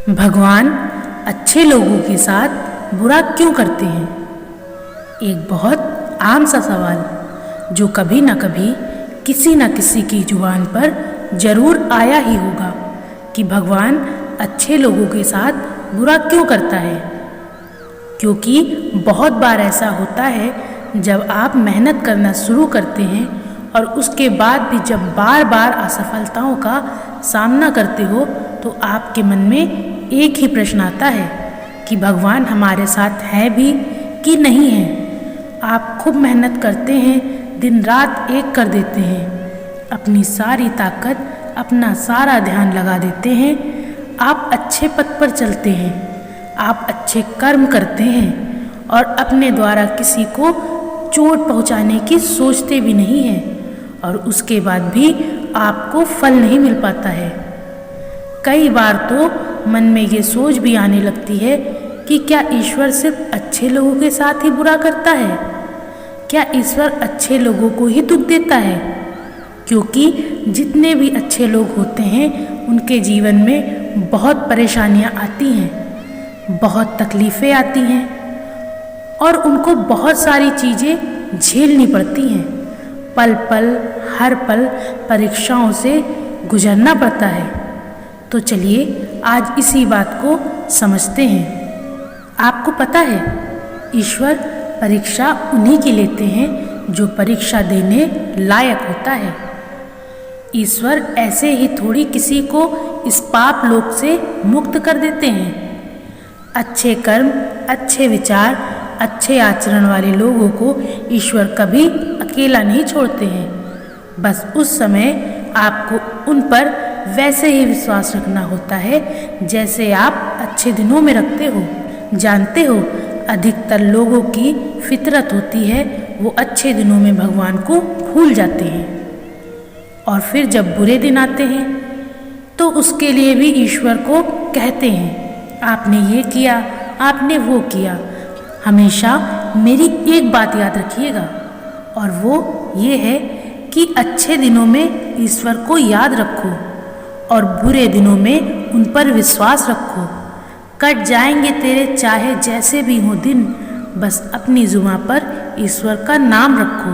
भगवान अच्छे लोगों के साथ बुरा क्यों करते हैं? एक बहुत आम सा सवाल जो कभी ना कभी किसी न किसी की जुबान पर जरूर आया ही होगा कि भगवान अच्छे लोगों के साथ बुरा क्यों करता है। क्योंकि बहुत बार ऐसा होता है जब आप मेहनत करना शुरू करते हैं और उसके बाद भी जब बार बार असफलताओं का सामना करते हो तो आपके मन में एक ही प्रश्न आता है कि भगवान हमारे साथ है भी कि नहीं है। आप खूब मेहनत करते हैं, दिन रात एक कर देते हैं, अपनी सारी ताकत अपना सारा ध्यान लगा देते हैं, आप अच्छे पथ पर चलते हैं, आप अच्छे कर्म करते हैं और अपने द्वारा किसी को चोट पहुंचाने की सोचते भी नहीं हैं और उसके बाद भी आपको फल नहीं मिल पाता है। कई बार तो मन में ये सोच भी आने लगती है कि क्या ईश्वर सिर्फ अच्छे लोगों के साथ ही बुरा करता है? क्या ईश्वर अच्छे लोगों को ही दुख देता है? क्योंकि जितने भी अच्छे लोग होते हैं उनके जीवन में बहुत परेशानियां आती हैं, बहुत तकलीफ़ें आती हैं और उनको बहुत सारी चीज़ें झेलनी पड़ती हैं। पल पल हर पल परीक्षाओं से गुजरना पड़ता है। तो चलिए आज इसी बात को समझते हैं। आपको पता है ईश्वर परीक्षा उन्हीं की लेते हैं जो परीक्षा देने लायक होता है। ईश्वर ऐसे ही थोड़ी किसी को इस पाप लोक से मुक्त कर देते हैं। अच्छे कर्म, अच्छे विचार, अच्छे आचरण वाले लोगों को ईश्वर कभी अकेला नहीं छोड़ते हैं। बस उस समय आपको उन पर वैसे ही विश्वास रखना होता है जैसे आप अच्छे दिनों में रखते हो। जानते हो अधिकतर लोगों की फितरत होती है वो अच्छे दिनों में भगवान को भूल जाते हैं और फिर जब बुरे दिन आते हैं तो उसके लिए भी ईश्वर को कहते हैं आपने ये किया, आपने वो किया। हमेशा मेरी एक बात याद रखिएगा और वो ये है कि अच्छे दिनों में ईश्वर को याद रखो और बुरे दिनों में उन पर विश्वास रखो। कट जाएंगे तेरे चाहे जैसे भी हो दिन, बस अपनी जुबां पर ईश्वर का नाम रखो।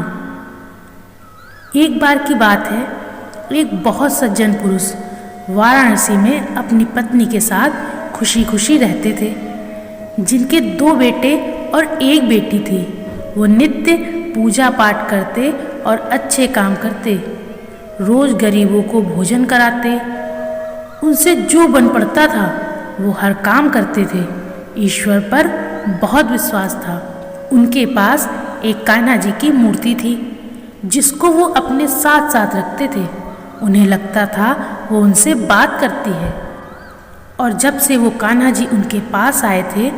एक बार की बात है, एक बहुत सज्जन पुरुष वाराणसी में अपनी पत्नी के साथ खुशी खुशी रहते थे, जिनके 2 बेटे और 1 बेटी थी। वो नित्य पूजा पाठ करते और अच्छे काम करते, रोज गरीबों को भोजन कराते, उनसे जो बन पड़ता था वो हर काम करते थे। ईश्वर पर बहुत विश्वास था। उनके पास एक कान्हा जी की मूर्ति थी जिसको वो अपने साथ साथ रखते थे। उन्हें लगता था वो उनसे बात करती है और जब से वो कान्हा जी उनके पास आए थे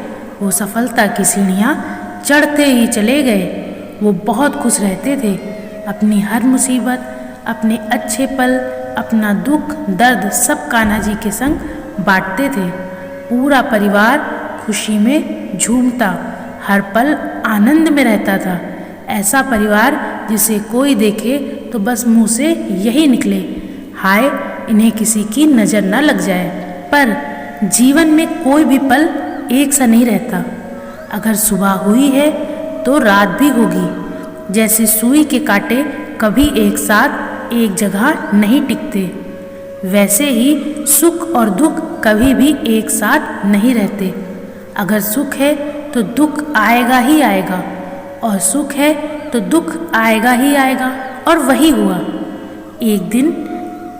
वो सफलता की सीढ़ियाँ चढ़ते ही चले गए। वो बहुत खुश रहते थे। अपनी हर मुसीबत, अपने अच्छे पल, अपना दुख दर्द सब कान्हा जी के संग बांटते थे। पूरा परिवार खुशी में झूमता, हर पल आनंद में रहता था। ऐसा परिवार जिसे कोई देखे तो बस मुंह से यही निकले, हाय इन्हें किसी की नज़र न लग जाए। पर जीवन में कोई भी पल एक सा नहीं रहता। अगर सुबह हुई है तो रात भी होगी। जैसे सुई के कांटे कभी एक साथ एक जगह नहीं टिकते, वैसे ही सुख और दुख कभी भी एक साथ नहीं रहते। अगर सुख है तो दुख आएगा ही आएगा और सुख है तो दुख आएगा ही आएगा। और वही हुआ। एक दिन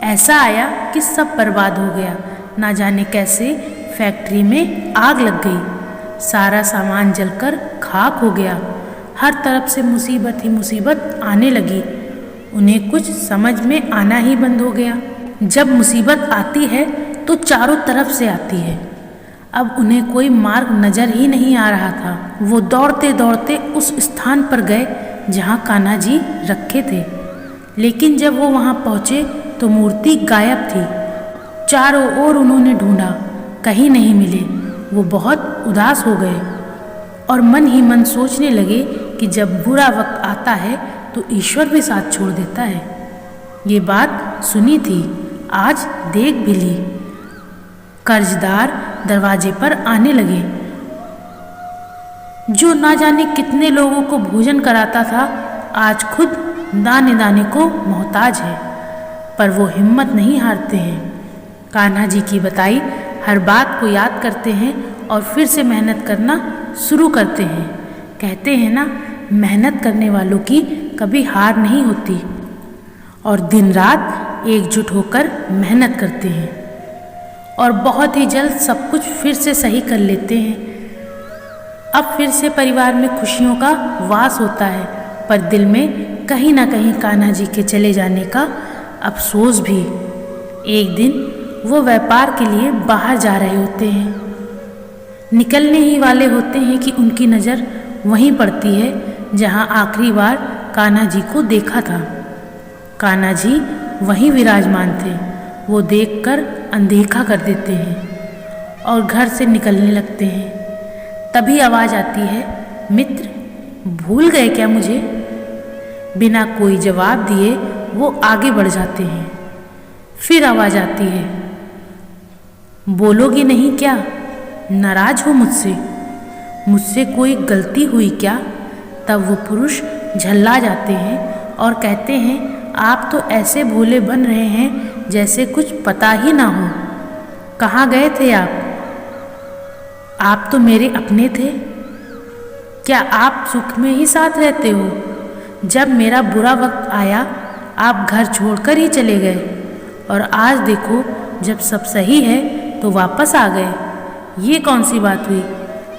ऐसा आया कि सब बर्बाद हो गया। ना जाने कैसे फैक्ट्री में आग लग गई, सारा सामान जलकर खाक हो गया। हर तरफ से मुसीबत ही मुसीबत आने लगी। उन्हें कुछ समझ में आना ही बंद हो गया। जब मुसीबत आती है तो चारों तरफ से आती है। अब उन्हें कोई मार्ग नज़र ही नहीं आ रहा था। वो दौड़ते दौड़ते उस स्थान पर गए जहाँ कान्हा जी रखे थे, लेकिन जब वो वहाँ पहुँचे तो मूर्ति गायब थी। चारों ओर उन्होंने ढूंढा, कहीं नहीं मिले। वो बहुत उदास हो गए और मन ही मन सोचने लगे कि जब बुरा वक्त आता है तो ईश्वर भी साथ छोड़ देता है। ये बात सुनी थी, आज देख भी ली। कर्जदार दरवाजे पर आने लगे। जो ना जाने कितने लोगों को भोजन कराता था, आज खुद दाने दाने को मोहताज है, पर वो हिम्मत नहीं हारते हैं। कान्हा जी की बताई हर बात को याद करते हैं और फिर से मेहनत करना शुरू करते हैं। कहते हैं ना, मेहनत करने वालों की कभी हार नहीं होती, और दिन रात एकजुट होकर मेहनत करते हैं और बहुत ही जल्द सब कुछ फिर से सही कर लेते हैं। अब फिर से परिवार में खुशियों का वास होता है, पर दिल में कहीं ना कहीं कान्हा जी के चले जाने का अफसोस भी। एक दिन वो व्यापार के लिए बाहर जा रहे होते हैं। निकलने ही वाले होते हैं कि उनकी नज़र वहीं पड़ती है जहां आखिरी बार कान्हा जी को देखा था। कान्हा जी वहीं विराजमान थे। वो देखकर अनदेखा कर देते हैं और घर से निकलने लगते हैं। तभी आवाज़ आती है, मित्र भूल गए क्या मुझे? बिना कोई जवाब दिए वो आगे बढ़ जाते हैं। फिर आवाज़ आती है, बोलोगी नहीं क्या? नाराज हो मुझसे? मुझसे कोई गलती हुई क्या? तब वो पुरुष झल्ला जाते हैं और कहते हैं, आप तो ऐसे भोले बन रहे हैं जैसे कुछ पता ही ना हो। कहाँ गए थे आप? आप तो मेरे अपने थे। क्या आप सुख में ही साथ रहते हो? जब मेरा बुरा वक्त आया आप घर छोड़कर ही चले गए, और आज देखो जब सब सही है तो वापस आ गए। ये कौन सी बात हुई?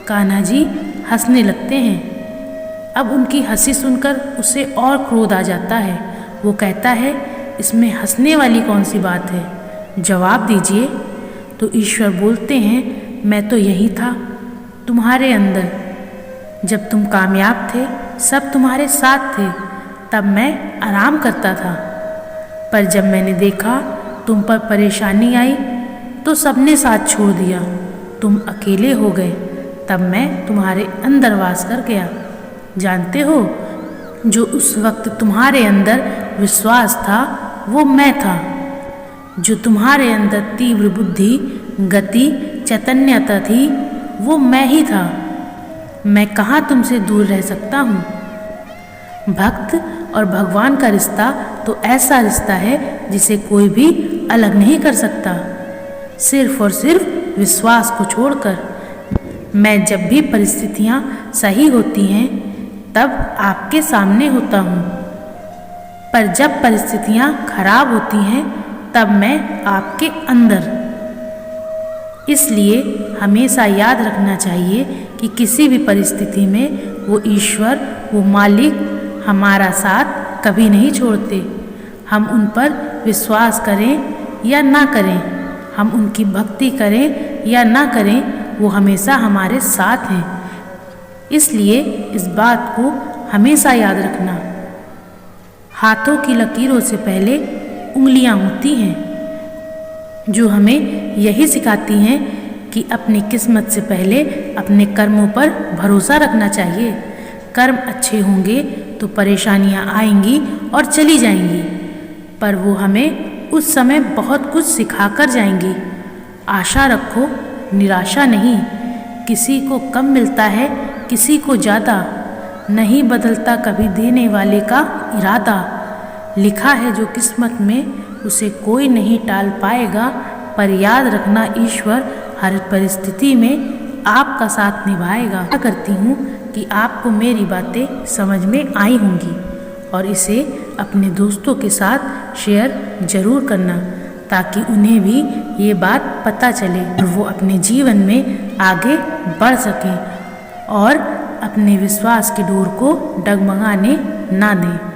कान्हा जी हंसने लगते हैं। अब उनकी हंसी सुनकर उसे और क्रोध आ जाता है। वो कहता है, इसमें हंसने वाली कौन सी बात है? जवाब दीजिए। तो ईश्वर बोलते हैं, मैं तो यही था तुम्हारे अंदर। जब तुम कामयाब थे, सब तुम्हारे साथ थे, तब मैं आराम करता था। पर जब मैंने देखा तुम पर परेशानी आई तो सबने साथ छोड़ दिया। तुम अकेले हो गए, तब मैं तुम्हारे अंदर वास कर गया। जानते हो, जो उस वक्त तुम्हारे अंदर विश्वास था वो मैं था। जो तुम्हारे अंदर तीव्र बुद्धि, गति, चैतन्यता थी वो मैं ही था। मैं कहाँ तुमसे दूर रह सकता हूँ? भक्त और भगवान का रिश्ता तो ऐसा रिश्ता है जिसे कोई भी अलग नहीं कर सकता, सिर्फ और सिर्फ विश्वास को छोड़कर। मैं जब भी परिस्थितियाँ सही होती हैं तब आपके सामने होता हूँ, पर जब परिस्थितियाँ खराब होती हैं तब मैं आपके अंदर। इसलिए हमेशा याद रखना चाहिए कि किसी भी परिस्थिति में वो ईश्वर, वो मालिक हमारा साथ कभी नहीं छोड़ते। हम उन पर विश्वास करें या ना करें, हम उनकी भक्ति करें या ना करें, वो हमेशा हमारे साथ हैं। इसलिए इस बात को हमेशा याद रखना। हाथों की लकीरों से पहले उंगलियां होती हैं, जो हमें यही सिखाती हैं कि अपनी किस्मत से पहले अपने कर्मों पर भरोसा रखना चाहिए। कर्म अच्छे होंगे तो परेशानियां आएंगी और चली जाएंगी, पर वो हमें उस समय बहुत कुछ सिखा कर जाएंगी। आशा रखो, निराशा नहीं। किसी को कम मिलता है, किसी को ज़्यादा। नहीं बदलता कभी देने वाले का इरादा। लिखा है जो किस्मत में उसे कोई नहीं टाल पाएगा, पर याद रखना ईश्वर हर परिस्थिति में आपका साथ निभाएगा। आशा करती हूँ कि आपको मेरी बातें समझ में आई होंगी और इसे अपने दोस्तों के साथ शेयर ज़रूर करना, ताकि उन्हें भी ये बात पता चले और वो अपने जीवन में आगे बढ़ सकें और अपने विश्वास की डोर को डगमगाने ना दें।